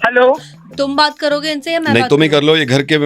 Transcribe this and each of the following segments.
Hello, तुम बात करोगे इनसे या मैं नहीं बात तुम ही करूं? कर लो ये घर के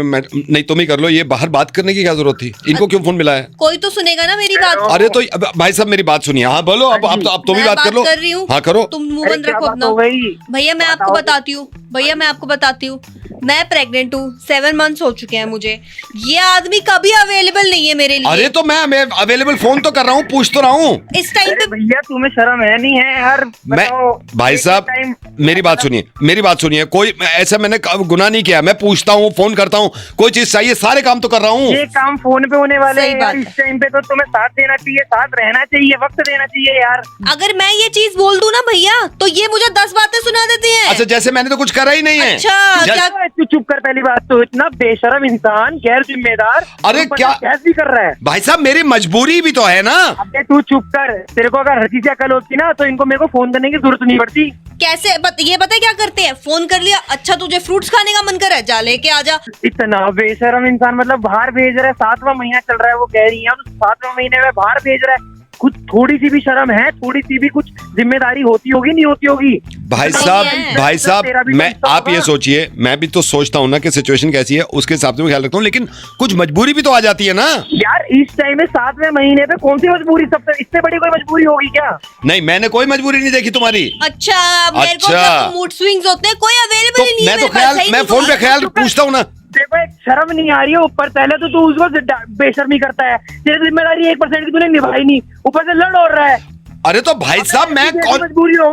नहीं तुम ही कर लो ये। बाहर बात करने की क्या जरूरत थी? इनको क्यों फोन मिला है? कोई तो सुनेगा ना मेरी बात। अरे तो भाई साहब मेरी बात सुनिए। हाँ बोलो, अब तुम ही मैं बात कर लो। कर रही हूँ। हाँ करो। तुम मुंह अरे बंद क्या रखो बात अपना। हो गई? भैया मैं आपको बताती हूँ, भैया मैं आपको बताती हूँ, मैं प्रेग्नेंट हूँ, 7 मंथ्स हो चुके हैं मुझे। ये आदमी कभी अवेलेबल नहीं है मेरे लिए। अरे तो मैं अवेलेबल फोन तो कर रहा हूँ, पूछ तो रहा हूँ। इस टाइम अरे पे भैया तुम्हें शर्म है नहीं है यार? मैं बताओ, भाई एक साहब टाइम- मेरी बात सुनिए, मेरी बात सुनिए। कोई ऐसा मैंने गुनाह नहीं किया। मैं पूछता हूँ, फोन करता हूँ, कोई चीज चाहिए सारे काम तो कर रहा हूँ। ये काम फोन पे होने वाले सही हैं बात यार। है। इस टाइम पे तो तुम्हें साथ देना चाहिए, साथ रहना चाहिए, वक्त देना चाहिए यार। अगर मैं ये चीज बोल दूं ना भैया, तो ये मुझे 10 बातें सुना देती हैं। अच्छा जैसे मैंने तो कुछ करा ही नहीं है। अच्छा, जै- क्या तू चुप कर। पहली बात तो इतना बेशरम इंसान, गैर जिम्मेदार। अरे तू क्या- पता कैसे कर रहा है? भाई साहब मेरी मजबूरी भी तो है ना। अबे तू चुप कर। तेरे को अगर हर चीज की अकल होती ना तो इनको मेरे को फोन करने की जरूरत नहीं पड़ती। कैसे ये पता है क्या करते हैं? फोन कर लिया, अच्छा तुझे फ्रूट्स खाने का मन कर रहा है, जा लेके आ जा। इतना बेशरम इंसान, मतलब बाहर भेज रहा है। 7वां महीना चल रहा है, वो कह रही है तो 7वें महीने में बाहर भेज रहा है। कुछ थोड़ी सी भी शर्म है? थोड़ी सी भी कुछ जिम्मेदारी होती होगी नहीं होती होगी? भाई नहीं साहब है। भाई साहब तेरा भी मैं तो आप ये होगा। सोचिए, मैं भी तो सोचता हूँ ना कि सिचुएशन कैसी है, उसके हिसाब से मैं ख्याल रखता हूँ, लेकिन कुछ मजबूरी भी तो आ जाती है ना। यार इस टाइम में 7वें महीने पे कौन सी मजबूरी? सबसे इससे बड़ी कोई मजबूरी होगी क्या? नहीं मैंने कोई मजबूरी नहीं देखी तुम्हारी। अच्छा मेरे को अच्छा। क्या मूड स्विंग्स होते हैं? कोई अवेलेबल तो ही नहीं है मैं तो मेरे पास, ख्याल सही मैं नहीं फोन पे बोल- ख्याल पूछता हूँ ना। देखो एक शर्म नहीं आ रही है ऊपर। पहले तो तू उसको बेशर्मी करता है। तेरी जिम्मेदारी 1% की तूने निभाई नहीं, ऊपर से लड़ और रहा है। अरे तो भाई साहब मैं ऐसी कौन मजबूरी हो,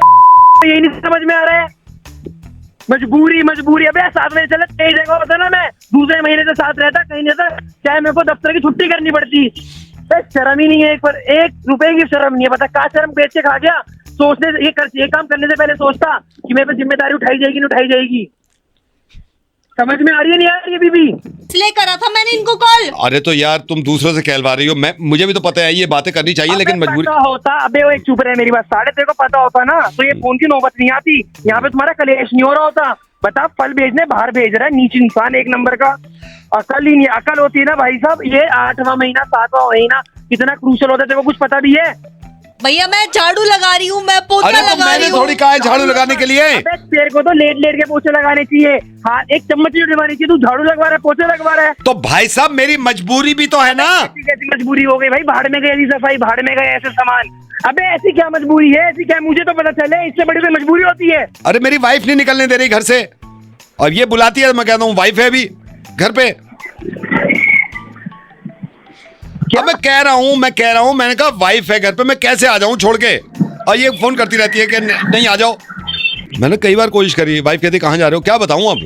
यही नहीं समझ में आ रहा है। मजबूरी अबे 7 महीने चले कई जगह होता ना, मैं दूसरे महीने से साथ रहता, कहीं नहीं रहता, चाहे मेरे को दफ्तर की छुट्टी करनी पड़ती। शर्म ही नहीं है, एक रुपए की शर्म नहीं है। पता का शर्म बेच के खा गया। सोचने ये काम करने से पहले सोचता कि मेरे पे जिम्मेदारी उठाई जाएगी नहीं उठाई जाएगी। समझ में आ रही है नहीं आ रही है बीबी? इसलिए करा था मैंने इनको कॉल। अरे तो यार तुम दूसरों से कहलवा रही हो। मुझे भी तो पता है ये बातें करनी चाहिए, लेकिन अबे मजबूरी। पता होता, अबे वो एक चुप रहे मेरी बात। साढ़े तेरे को पता होता ना तो ये फोन की नौबत नहीं आती। यहाँ पे तुम्हारा कलेश नहीं हो रहा होता। बता, फल भेजने बाहर भेज रहा है, नीच इंसान एक नंबर का। अकल ही नहीं, अकल होती है ना भाई साहब। ये 8वां महीना 7वां महीना कितना क्रूशल होता है, तेरे को कुछ पता भी है? भैया मैं झाड़ू लगा रही हूँ, मैं पोछा अरे तो लगा मैंने रही थोड़ी हूँ। कहा है झाड़ू लगाने के लिए। अबे तेरे को तो लेट लेट के पोछे लगाने चाहिए। हाँ, एक चम्मच ही डलवानी चाहिए। तू झाड़ू लगवा रहा है, पोछे लगवा रहा है। तो भाई साहब मेरी मजबूरी भी तो है ना। ऐसी कैसी मजबूरी हो गई भाई? भाड़ में गई ऐसी सफाई, भाड़ में गए ऐसे सामान। अबे ऐसी क्या मजबूरी है? ऐसी क्या, मुझे तो पता चले। इससे बड़ी कोई मजबूरी होती है? अरे मेरी वाइफ नहीं निकलने दे रही घर से, और ये बुलाती है, मैं कहता हूँ वाइफ है अभी घर पे। अब मैं कह रहा हूँ मैंने कहा वाइफ है घर पे, मैं कैसे आ जाऊं छोड़ के? और ये फोन करती रहती है कि नहीं आ जाओ। मैंने कई बार कोशिश करी, वाइफ कहती कहाँ जा रहे हो? क्या बताऊं अब।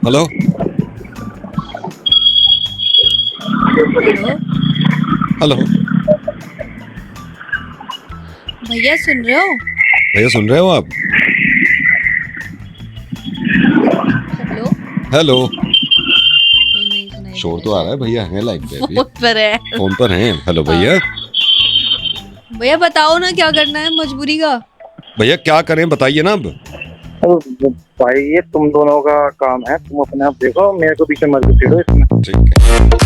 हेलो हेलो भैया सुन रहे हो? भैया सुन रहे हो आप? हेलो। हेलो नहीं सुनाई शोर तो आ रहा है। भैया हैं लाइफ पे अभी, फोन पर है। फोन पर हैं। हेलो भैया। भैया बताओ ना क्या करना है मजबूरी का। भैया क्या करें बताइए ना अब। भाई ये तुम दोनों का काम है। तुम अपने आप देखो, मेरे को पीछे मत घसीटो इसमें। ठीक है।